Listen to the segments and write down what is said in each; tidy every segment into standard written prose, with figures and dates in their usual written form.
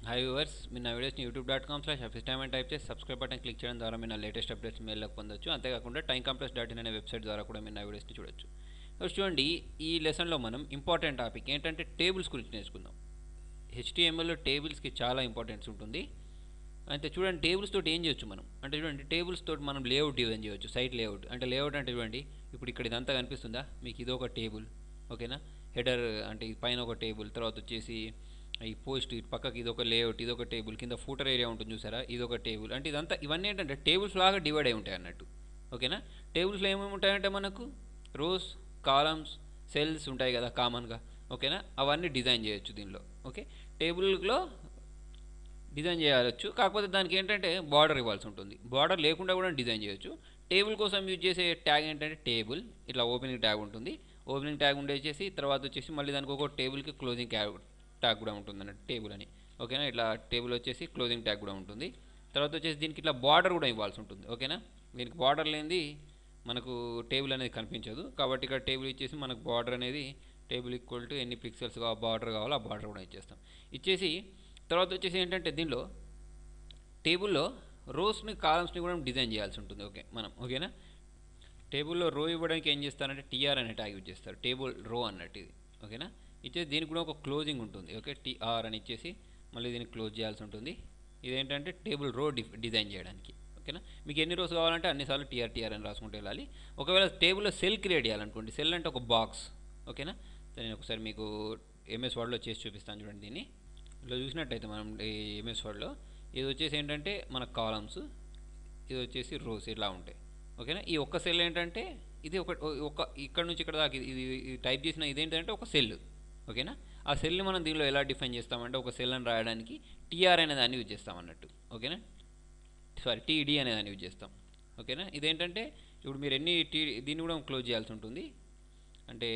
Hi viewers, మీరు నా వీడియోస్ని youtube.com/officetime అని టైప్ చేసి సబ్స్క్రైబ్ బటన్ క్లిక్ చేయడం ద్వారా మీరు నా లేటెస్ట్ అప్డేట్స్ మెయిల్లోకి పొందొచ్చు. అంతేకాకుండా timecompress.in అనే వెబ్సైట్ ద్వారా కూడా మీరు నా వీడియోస్ని చూడొచ్చు. ఇప్పుడు చూడండి, ఈ లెసన్లో మనం ఇంపార్టెంట్ టాపిక్ ఏంటంటే టేబుల్స్ గురించి నేర్చుకుందాం. హెచ్టిఎంఎల్లో టేబుల్స్కి చాలా ఇంపార్టెన్స్ ఉంటుంది. అయితే చూడండి, టేబుల్స్ తోటి ఏం చేయొచ్చు మనం అంటే చూడండి, టేబుల్స్ తోటి మనం లేఅవుట్ డిజైన్ చేయొచ్చు. సైట్ లేఅవుట్ అంటే లేఅవుట్ అంటే చూడండి, ఇప్పుడు ఇక్కడ ఇదంతా కనిపిస్తుందా మీకు? ఇది ఒక టేబుల్, ఓకేనా. హెడర్ అంటే ఈ పైన ఒక టేబుల్, తర్వాత వచ్చేసి ఈ పోస్ట్ ఇటు పక్కకి ఇది ఒక లేఅవుట్, ఇది ఒక టేబుల్, కింద ఫూటర్ ఏరియా ఉంటుంది చూసారా, ఇది ఒక టేబుల్. అంటే ఇదంతా ఇవన్నీ ఏంటంటే టేబుల్స్ లాగా డివైడ్ అయి ఉంటాయి అన్నట్టు, ఓకేనా. టేబుల్స్లో ఏమేమి ఉంటాయంటే మనకు రోస్, కాలమ్స్, సెల్స్ ఉంటాయి కదా కామన్గా, ఓకేనా. అవన్నీ డిజైన్ చేయొచ్చు దీనిలో, ఓకే. టేబుల్లో డిజైన్ చేయవచ్చు, కాకపోతే దానికి ఏంటంటే బార్డర్ ఇవ్వాల్సి ఉంటుంది. బార్డర్ లేకుండా కూడా డిజైన్ చేయొచ్చు. టేబుల్ కోసం యూజ్ చేసే ట్యాగ్ ఏంటంటే టేబుల్, ఇట్లా ఓపెనింగ్ ట్యాగ్ ఉంటుంది. ఓపెనింగ్ ట్యాగ్ ఉండేసి తర్వాత వచ్చేసి మళ్ళీ దానికి ఒక టేబుల్కి క్లోజింగ్ ట్యాగ్ కూడా ఉంటుంది అన్నట్టు, టేబుల్ అని, ఓకేనా. ఇట్లా టేబుల్ వచ్చేసి క్లోజింగ్ ట్యాగ్ కూడా ఉంటుంది. తర్వాత వచ్చేసి దీనికి ఇట్లా బార్డర్ కూడా ఇవ్వాల్సి ఉంటుంది, ఓకేనా. దీనికి బార్డర్ లేనిది మనకు టేబుల్ అనేది కనిపించదు. కాబట్టి ఇక్కడ టేబుల్ ఇచ్చేసి మనకు బార్డర్ అనేది టేబుల్ ఈక్వల్ టు ఎన్ని పిక్సెల్స్ బార్డర్ కావాలో ఆ బార్డర్ కూడా ఇచ్చేస్తాం. ఇచ్చేసి తర్వాత వచ్చేసి ఏంటంటే దీనిలో టేబుల్లో రోస్ని, కాలమ్స్ని కూడా డిజైన్ చేయాల్సి ఉంటుంది, ఓకే మనం, ఓకేనా. టేబుల్లో రో ఇవ్వడానికి ఏం చేస్తారంటే టీఆర్ అనే ట్యాగ్ యూజ్ చేస్తారు, టేబుల్ రో అన్నట్టు ఇది, ఓకేనా. ఇచ్చేసి దీనికి కూడా ఒక క్లోజింగ్ ఉంటుంది, ఓకే. టీఆర్ అని ఇచ్చేసి మళ్ళీ దీనికి క్లోజ్ చేయాల్సి ఉంటుంది. ఇదేంటంటే టేబుల్ రో డిజైన్ చేయడానికి, ఓకేనా. మీకు ఎన్ని రోస్ కావాలంటే అన్నిసార్లు టీఆర్ అని రాసుకుంటూ వెళ్ళాలి. ఒకవేళ టేబుల్లో సెల్ క్రియేట్ చేయాలనుకోండి, సెల్ అంటే ఒక బాక్స్, ఓకేనా. నేను ఒకసారి మీకు ఎంఎస్ వర్డ్లో చేసి చూపిస్తాను చూడండి. దీన్ని ఇలా చూసినట్టయితే మనం ఈ ఎంఎస్ వర్డ్లో ఇది వచ్చేసి ఏంటంటే మన కాలమ్స్, ఇది వచ్చేసి రోస్ ఇట్లా ఉంటాయి, ఓకేనా. ఈ ఒక్క సెల్ ఏంటంటే ఇది ఒక ఇక్కడ నుంచి ఇక్కడ దాకా ఇది టైప్ చేసిన ఇదేంటంటే ఒక సెల్, ఓకేనా. ఆ సెల్ని మనం దీనిలో ఎలా డిఫైన్ చేస్తామంటే ఒక సెల్ అని రాయడానికి టీఆర్ అనే దాన్ని యూజ్ చేస్తాం అన్నట్టు, ఓకేనా. టీడీ అనే దాన్ని యూజ్ చేస్తాం, ఓకేనా. ఇదేంటంటే ఇప్పుడు మీరు దీన్ని కూడా క్లోజ్ చేయాల్సి ఉంటుంది. అంటే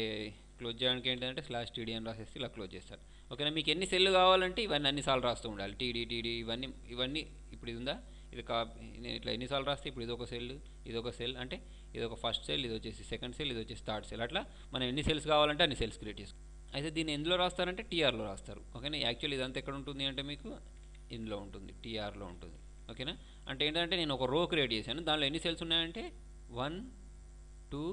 క్లోజ్ చేయడానికి ఏంటంటే /TD అని రాసేసి ఇలా క్లోజ్ చేస్తారు, ఓకేనా. మీకు ఎన్ని సెల్ కావాలంటే ఇవన్నీ అన్నిసార్లు రాస్తూ ఉండాలి. టీడీ ఇవన్నీ ఇప్పుడు ఇది ఉందా, ఇది నేను ఇట్లా ఎన్నిసార్లు రాస్తే ఇప్పుడు ఇదొక సెల్, ఇదొక సెల్, అంటే ఇదొక ఫస్ట్ సెల్, ఇది వచ్చేసి సెకండ్ సెల్, ఇది వచ్చేసి థర్డ్ సెల్. అట్లా మనం ఎన్ని సెల్స్ కావాలంటే అన్ని సెల్స్ క్రియేట్ చేసుకోవాలి. అయితే దీన్ని ఎందులో రాస్తారంటే టీఆర్లో రాస్తారు, ఓకేనా. యాక్చువల్లీ ఇదంతా ఎక్కడ ఉంటుంది అంటే మీకు ఇందులో ఉంటుంది, టీఆర్లో ఉంటుంది, ఓకేనా. అంటే ఏంటంటే నేను ఒక రో క్రియేట్ చేశాను, దానిలో ఎన్ని సెల్స్ ఉన్నాయంటే 1 2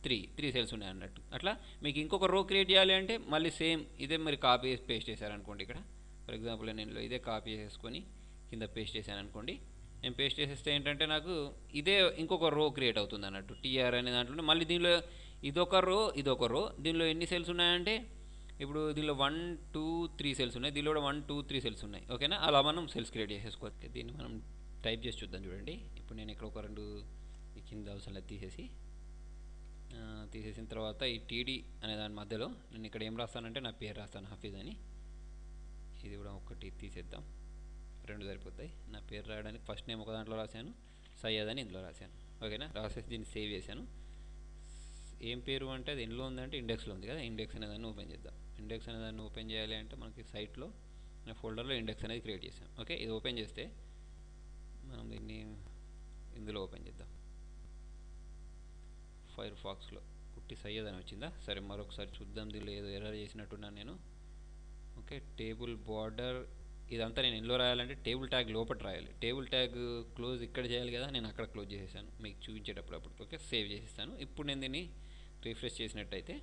3 సెల్స్ ఉన్నాయి అన్నట్టు. అట్లా మీకు ఇంకొక రో క్రియేట్ చేయాలి అంటే మళ్ళీ సేమ్ ఇదే మరి కాపీ చేసి పేస్ట్ చేశారనుకోండి. ఇక్కడ ఫర్ ఎగ్జాంపుల్ నేను ఇదే కాపీ చేసుకొని కింద పేస్ట్ చేశాను అనుకోండి. నేను పేస్ట్ చేసేస్తే ఏంటంటే నాకు ఇదే ఇంకొక రో క్రియేట్ అవుతుంది అన్నట్టు, టీఆర్ అనే దాంట్లో. మళ్ళీ దీనిలో ఇదొక రో, దీనిలో ఎన్ని సెల్స్ ఉన్నాయంటే ఇప్పుడు దీనిలో 1 2 3 సెల్స్ ఉన్నాయి, దీనిలో కూడా 1 2 3 సెల్స్ ఉన్నాయి, ఓకేనా. అలా మనం సెల్స్ క్రియేట్ చేసేసుకోవచ్చు. దీన్ని మనం టైప్ చేసి చూద్దాం చూడండి. ఇప్పుడు నేను ఇక్కడ ఒక 2 కింద అవసరం తీసేసిన తర్వాత ఈ టీడీ అనే దాని మధ్యలో నేను ఇక్కడ ఏం రాస్తానంటే నా పేరు రాస్తాను, హఫీజ్ అని. ఇది కూడా ఒకటి తీసేద్దాం, 2 సరిపోతాయి. నా పేరు రాయడానికి ఫస్ట్ నేమ్ ఒక దాంట్లో రాశాను, సయ్యద్ అని ఇందులో రాశాను, ఓకేనా. రాసేసి దీన్ని సేవ్ చేశాను. ఏం పేరు అంటే అది ఎందులో ఉందంటే ఇండెక్స్లో ఉంది కదా. ఇండెక్స్ అనే దాన్ని ఓపెన్ చేద్దాం. ఇండెక్స్ అనే దాన్ని ఓపెన్ చేయాలి అంటే మనకి సైట్లో ఫోల్డర్లో ఇండెక్స్ అనేది క్రియేట్ చేసాం, ఓకే. ఇది ఓపెన్ చేస్తే మనం దీన్ని ఇందులో ఓపెన్ చేద్దాం. ఫైర్ ఫాక్స్లో కుట్టి సయ్యద్ అని వచ్చిందా? సరే, మరొకసారి చూద్దాం. దీనిలో ఏదో ఎర్రర్ చేసినట్టున్నాను నేను, ఓకే. టేబుల్ బార్డర్ ఇదంతా నేను ఎందులో రాయాలంటే టేబుల్ ట్యాగ్ లోపల రాయాలి. టేబుల్ ట్యాగ్ క్లోజ్ ఇక్కడ చేయాలి కదా, నేను అక్కడ క్లోజ్ చేసేసాను మీకు చూపించేటప్పుడు. ఓకే, సేవ్ చేసేస్తాను. ఇప్పుడు నేను దీన్ని రిఫ్రెష్ చేసినట్టయితే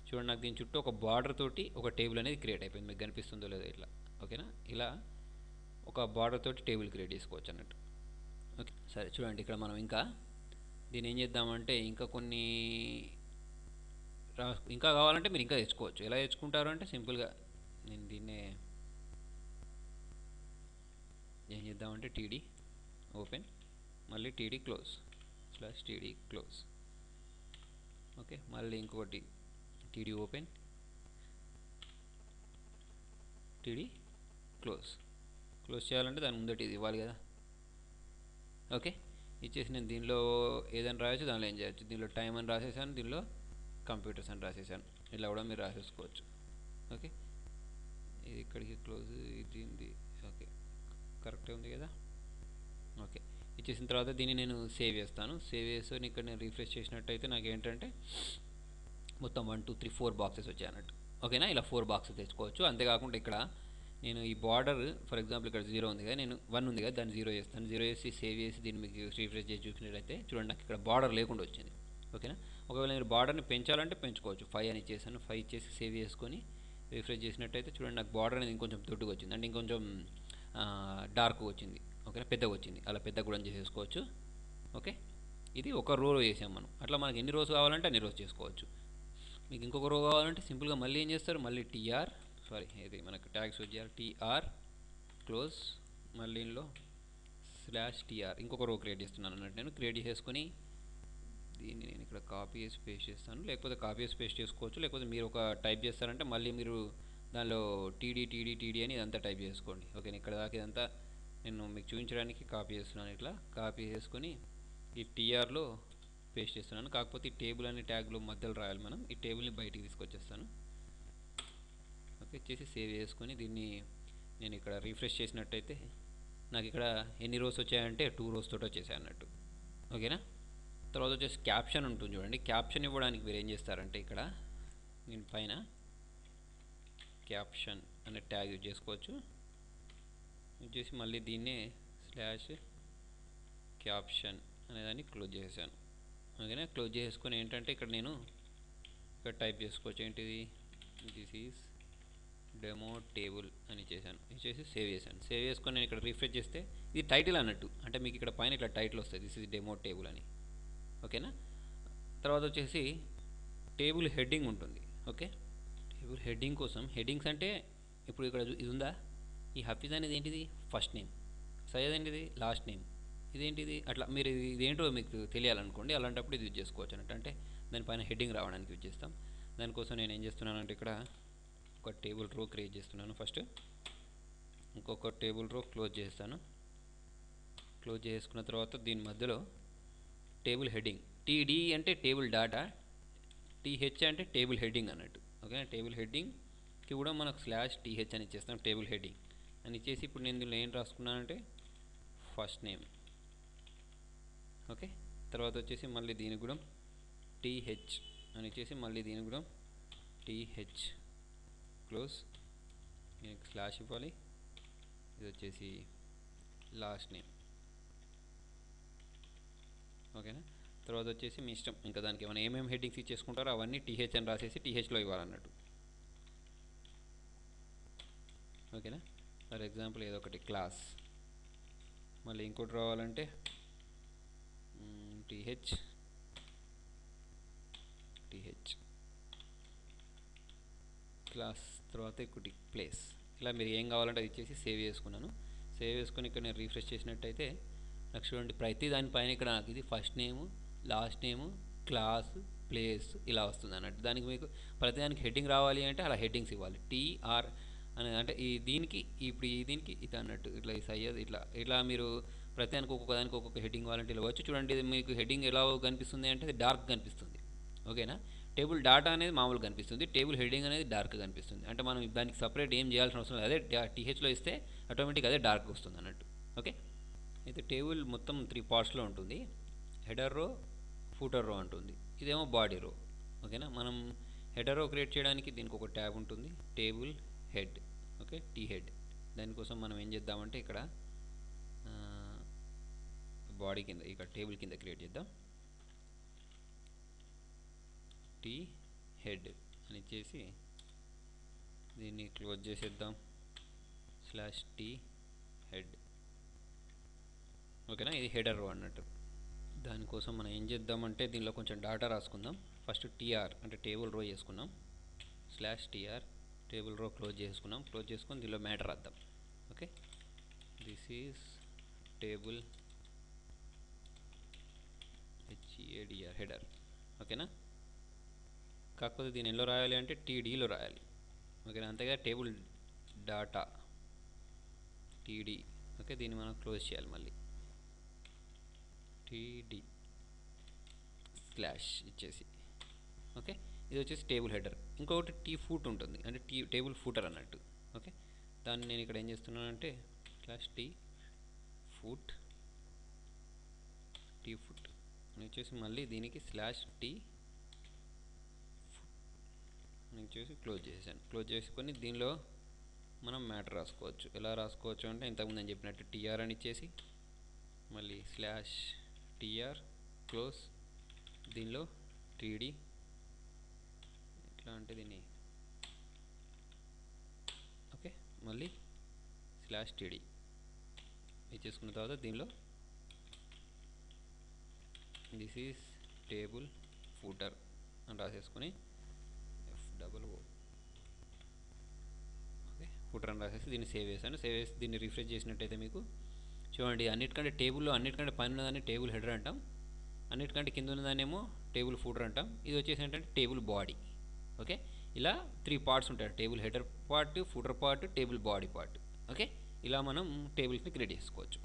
చూడండి, నాకు దీని చుట్టూ ఒక బార్డర్ తోటి ఒక టేబుల్ అనేది క్రియేట్ అయిపోయింది. మీకు కనిపిస్తుందో లేదో ఇట్లా, ఓకేనా. ఇలా ఒక బార్డర్ తోటి టేబుల్ క్రియేట్ చేసుకోవచ్చు అన్నట్టు, ఓకే. సరే చూడండి, ఇక్కడ మనం ఇంకా దీన్ని ఏం చేద్దామంటే ఇంకా కొన్ని ఇంకా కావాలంటే మీరు ఇంకా తెచ్చుకోవచ్చు. ఎలా తెచ్చుకుంటారు అంటే సింపుల్గా నేను దీన్నే ఏం చేద్దామంటే టీడీ ఓపెన్, మళ్ళీ TD close, /TD close, okay. మళ్ళీ ఇంకొకటి టీడీ ఓపెన్, టీడీ క్లోజ్ చేయాలంటే దాని ముందట ఇది ఇవ్వాలి కదా, ఓకే. ఇచ్చేసి నేను దీనిలో ఏదైనా రాయొచ్చు, దానిలో ఏం చేయొచ్చు. దీనిలో టైం అని రాసేసాను, దీనిలో కంప్యూటర్స్ అని రాసేసాను. ఇలా కూడా మీరు రాసేసుకోవచ్చు, ఓకే. ఇది ఇక్కడికి క్లోజ్, ఇది ఓకే, కరెక్టే ఉంది కదా, ఓకే. ఇచ్చేసిన తర్వాత దీన్ని నేను సేవ్ చేస్తాను. సేవ్ చేసుకొని ఇక్కడ నేను రిఫ్రెష్ చేసినట్టయితే నాకు ఏంటంటే మొత్తం 1 2 3 4 బాక్సెస్ వచ్చాయి అన్నట్టు, ఓకేనా. ఇలా 4 బాక్సెస్ తెచ్చుకోవచ్చు. అంతేకాకుండా ఇక్కడ నేను ఈ బార్డర్ ఫర్ ఎగ్జాంపుల్ ఇక్కడ 0 ఉంది కదా, నేను 1 ఉంది కదా దాన్ని 0 చేస్తాను. 0 చేసి సేవ్ చేసి దీన్ని మీకు రీఫ్రెష్ చేసి చూసినట్లయితే చూడండి నాకు ఇక్కడ బార్డర్ లేకుండా వచ్చింది. ఓకేనా. ఒకవేళ మీరు బార్డర్ని పెంచాలంటే పెంచుకోవచ్చు. 5 అని ఇచ్చేసాను. 5 ఇచ్చేసి సేవ్ చేసుకొని రీఫ్రెష్ చేసినట్టయితే చూడండి నాకు బార్డర్ అనేది ఇంకొంచెం దొడ్డుగా వచ్చింది, అంటే ఇంకొంచెం డార్క్గా వచ్చింది. ఓకేనా, పెద్దగా వచ్చింది. అలా పెద్దగా కూడా చేసేసుకోవచ్చు. ఓకే, ఇది ఒక రో చేసాం మనం. అట్లా మనకి ఎన్ని రోస్ కావాలంటే అన్ని రోస్ చేసుకోవచ్చు. మీకు ఇంకొక రో కావాలంటే సింపుల్గా మళ్ళీ ఏం చేస్తారు, మళ్ళీ టీఆర్ ఇది మనకు ట్యాగ్స్ వచ్చారు టీఆర్ క్లోజ్, మళ్ళీ ఇందులో /TR ఇంకొక రో క్రియేట్ చేస్తున్నాను అన్నట్టు. నేను క్రియేట్ చేసుకొని దీన్ని నేను ఇక్కడ కాపీ చేసి పేస్ట్ చేస్తాను. లేకపోతే కాపీ చేసి పేస్ట్ చేసుకోవచ్చు. లేకపోతే మీరు ఒక టైప్ చేస్తారంటే మళ్ళీ మీరు దానిలో టీడీ అని ఇదంతా టైప్ చేసుకోండి. ఓకే, ఇక్కడ దాకా ఇదంతా నేను మీకు చూపించడానికి కాపీ చేస్తున్నాను. ఇట్లా కాపీ చేసుకొని ఈ టీఆర్లో పేస్ట్ చేస్తున్నాను. కాకపోతే ఈ టేబుల్ అనే ట్యాగ్లో మధ్యలో రాయాలి మనం. ఈ టేబుల్ని బయటికి తీసుకొచ్చేస్తాను. ఓకే, చేసి సేవ్ చేసుకొని దీన్ని నేను ఇక్కడ రీఫ్రెష్ చేసినట్టయితే నాకు ఇక్కడ ఎన్ని రోస్ వచ్చాయంటే 2 రోస్ తోటి వచ్చేసాయి అన్నట్టు. ఓకేనా. తర్వాత వచ్చేసి క్యాప్షన్ ఉంటుంది చూడండి. క్యాప్షన్ ఇవ్వడానికి మీరు ఏం చేస్తారంటే ఇక్కడ నేను పైన క్యాప్షన్ అనే ట్యాగ్ యూజ్ చేసుకోవచ్చు. యూజ్ చేసి మళ్ళీ దీన్నే /క్యాప్షన్ అనేదాన్ని క్లోజ్ చేశాను. ఓకేనా, క్లోజ్ చేసుకొని ఏంటంటే ఇక్కడ నేను ఇక్కడ టైప్ చేసుకోవచ్చు. ఏంటిది, దిస్ ఈజ్ డెమో టేబుల్ అని చేశాను. ఇచ్చేసి సేవ్ చేశాను. సేవ్ చేసుకొని నేను ఇక్కడ రిఫ్రెష్ చేస్తే ఇది టైటిల్ అన్నట్టు, అంటే మీకు ఇక్కడ పైన ఇట్లా టైటిల్ వస్తుంది, దిస్ ఈజ్ డెమో టేబుల్ అని. ఓకేనా. తర్వాత వచ్చేసి టేబుల్ హెడ్డింగ్ ఉంటుంది. ఓకే, టేబుల్ హెడ్డింగ్ కోసం హెడ్డింగ్స్ అంటే ఇప్పుడు ఇక్కడ ఇది ఉందా, ఈ హఫీజ్ అనేది ఏంటిది ఫస్ట్ నేమ్, సయ్యద్ ఏంటిది లాస్ట్ నేమ్, ఇదేంటిది అట్లా మీరు ఇదేంటో మీకు తెలియాలనుకోండి, అలాంటప్పుడు ఇది యూజ్ చేసుకోవచ్చు అన్నట్టు. అంటే దానిపైన హెడ్డింగ్ రావడానికి యూజ్ చేస్తాం. దానికోసం నేను ఏం చేస్తున్నానంటే ఇక్కడ ఒక టేబుల్ రో క్రియేట్ చేస్తున్నాను. ఫస్ట్ ఇంకొక టేబుల్ రో క్లోజ్ చేస్తాను. క్లోజ్ చేసుకున్న తర్వాత దీని మధ్యలో టేబుల్ హెడ్డింగ్, టీడీ అంటే టేబుల్ డాటా, టీహెచ్ అంటే టేబుల్ హెడ్డింగ్ అన్నట్టు. ఓకే, టేబుల్ హెడ్డింగ్కి కూడా మనకు /TH అని ఇచ్చేస్తాం, టేబుల్ హెడ్డింగ్ అని ఇచ్చేసి ఇప్పుడు నేను దీనిలో ఏం రాసుకున్నానంటే ఫస్ట్ నేమ్. ఓకే, తర్వాత వచ్చేసి మళ్ళీ దీనికి కూడా TH అని ఇచ్చేసి మళ్ళీ దీనికి కూడా TH క్లోజ్, దీనికి స్లాష్ ఇవ్వాలి. ఇది వచ్చేసి లాస్ట్ నేమ్. ఓకేనా. తర్వాత వచ్చేసి మీ ఇష్టం, ఇంకా దానికి ఏమైనా ఏమేమి హెడ్డింగ్స్ ఇచ్చేసుకుంటారో అవన్నీ TH అని రాసేసి THలో ఇవ్వాలన్నట్టు. ఓకేనా. ఫర్ ఎగ్జాంపుల్ ఏదో ఒకటి క్లాస్, మళ్ళీ ఇంకోటి రావాలంటే TH క్లాస్, తర్వాత ఇంకోటి ప్లేస్. ఇలా మీరు ఏం కావాలంటే అది ఇచ్చేసి సేవ్ చేసుకున్నాను. సేవ్ చేసుకొని ఇక్కడ నేను రీఫ్రెష్ చేసినట్టయితే నాకు చూడండి ప్రతి దానిపైన ఇక్కడ నాకు ఇది ఫస్ట్ నేము, లాస్ట్ నేము, క్లాస్, ప్లేస్ ఇలా వస్తుంది అన్నట్టు. దానికి మీకు ప్రతిదానికి హెడ్డింగ్ రావాలి అంటే అలా హెడ్డింగ్స్ ఇవ్వాలి. TR అనేది అంటే ఈ దీనికి ఇప్పుడు ఈ దీనికి ఇది అన్నట్టు, ఇట్లా ఈ సయ్యద్ ఇట్లా మీరు ప్రతిదానికి ఒక్కొక్కదానికి ఒక్కొక్క హెడ్డింగ్ కావాలంటే ఇలా వచ్చు. చూడండి ఇది మీకు హెడ్డింగ్ ఎలా కనిపిస్తుంది అంటే అది డార్క్ కనిపిస్తుంది. ఓకేనా. టేబుల్ డాటా అనేది మామూలుగా కనిపిస్తుంది, టేబుల్ హెడ్డింగ్ అనేది డార్క్ కనిపిస్తుంది. అంటే మనం దానికి సపరేట్ ఏం చేయాల్సిన అవసరం లేదు, అదే THలో ఇస్తే ఆటోమేటిక్ అదే డార్క్ వస్తుంది అన్నట్టు. ఓకే, అయితే టేబుల్ మొత్తం 3 పార్ట్స్లో ఉంటుంది. హెడర్ రో, ఫూటర్ రో ఉంటుంది, ఇదేమో బాడీ రో. ఓకేనా. మనం హెడర్ రో క్రియేట్ చేయడానికి దీనికి ఒక ట్యాబ్ ఉంటుంది, టేబుల్ హెడ్. ఓకే, T-హెడ్. దానికోసం మనం ఏం చేద్దామంటే ఇక్కడ బాడీ కింద ఇక్కడ టేబుల్ కింద క్రియేట్ చేద్దాం. T-హెడ్ అని ఇచ్చేసి దీన్ని క్లోజ్ చేసేద్దాం, /T-హెడ్. ఓకేనా, ఇది హెడర్ రో అన్నట్టు. దానికోసం మనం ఏం చేద్దామంటే దీనిలో కొంచెం డాటా రాసుకుందాం. ఫస్ట్ TR అంటే టేబుల్ రో చేసుకున్నాం, /TR టేబుల్ రో క్లోజ్ చేసుకున్నాం. క్లోజ్ చేసుకొని దీనిలో మ్యాటర్ రాద్దాం. Okay, this is table HEADR header. ఓకేనా. కాకపోతే దీని ఎలా రాయాలి అంటే TDలో రాయాలి. ఓకేనా, అంతేగా టేబుల్ డాటా TD. ఓకే, దీన్ని మనం క్లోజ్ చేయాలి. మళ్ళీ TD స్లాష్ ఇచ్చేసి. ఓకే, ఇది వచ్చేసి టేబుల్ హెడర్. ఇంకొకటి T-ఫూట్ ఉంటుంది, అంటే టేబుల్ ఫూటర్ అన్నట్టు. ఓకే, దాన్ని నేను ఇక్కడ ఏం చేస్తున్నానంటే /T-ఫూట్ అని వచ్చేసి మళ్ళీ దీనికి /T అని వచ్చేసి క్లోజ్ చేశాను. క్లోజ్ చేసుకొని దీనిలో మనం మ్యాటర్ రాసుకోవచ్చు. ఎలా రాసుకోవచ్చు అంటే ఇంతకుముందు నేను చెప్పినట్టు టీఆర్ అని ఇచ్చేసి మళ్ళీ స్లాష్ టీఆర్ క్లోజ్, దీనిలో టీడీ ఎట్లా అంటే దీన్ని ఓకే, మళ్ళీ స్లాష్ టీడీ ఇచ్చేసుకున్న తర్వాత దీనిలో దిస్ ఈజ్ టేబుల్ ఫూటర్ అని రాసేసుకొని FOO ఓకే ఫూటర్ అని రాసేసి దీన్ని సేవ్ చేశాను. సేవ్ చేసి దీన్ని రిఫ్రెష్ చేసినట్టయితే మీకు చూడండి అన్నిటికంటే టేబుల్లో అన్నిటికంటే పైన ఉన్నదాన్ని టేబుల్ హెడర్ అంటాం, అన్నిటికంటే కింద ఉన్నదాన్నేమో టేబుల్ ఫూటర్ అంటాం. ఇది వచ్చేసి ఏంటంటే టేబుల్ బాడీ. ఓకే, ఇలా 3 పార్ట్స్ ఉంటాయి, table header part, footer part, table body part. Okay, ఇలా మనం టేబుల్స్ని క్రియేట్ చేసుకోవచ్చు.